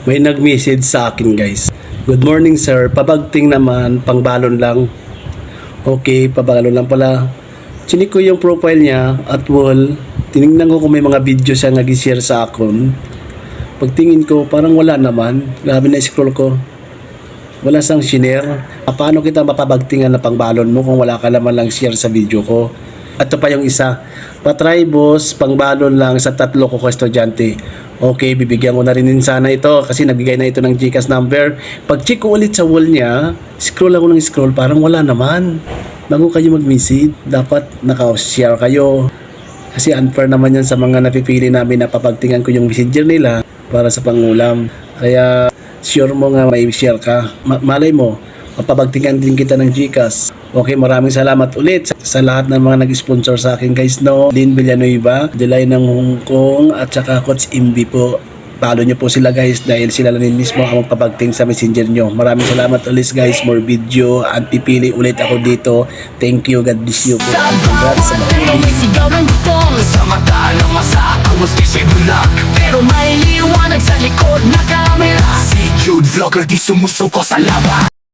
May nag-message sa akin guys. Good morning sir, pabagting naman, pangbalon lang. Okay, pabalon lang pala. Chinik ko yung profile niya at wall. Tinignan ko kung may mga video siya nag-share sa akin. Pagtingin ko, parang wala naman. Grabe na scroll ko. Wala sang share. Paano kita mapabagtingan na pangbalon mo kung wala ka naman lang share sa video ko? At ito pa yung isa. Patry boss, pangbalon lang sa 3 ko estudyante. Okay, bibigyan ko na rin sana ito kasi nagbigay na ito ng GCash number. Pag check ko ulit sa wall niya, scroll ako ng scroll, parang wala naman. Bago kayo mag-message, dapat naka-share kayo. Kasi unfair naman yan sa mga napipili namin na papagtingan ko yung messenger nila para sa pangulam. Kaya sure mo nga may share ka. Malay mo, mapabagtingan din kita ng GCash. Okay, maraming salamat ulit sa lahat ng mga nag-sponsor sa akin guys, no. Lynn Villanueva, Delay ng Hong Kong, at saka Coach Imbi po. Follow nyo po sila guys dahil sila lang mismo ang magpabagting sa messenger nyo. Maraming salamat ulit guys, more video at pipili ulit ako dito. Thank you, God bless you po. Congrats sa mga Sa mata ng masa, kung gusto bulak pero may liwanag sa likod na camera. Si Jude Vlogger di sumusuko sa laban.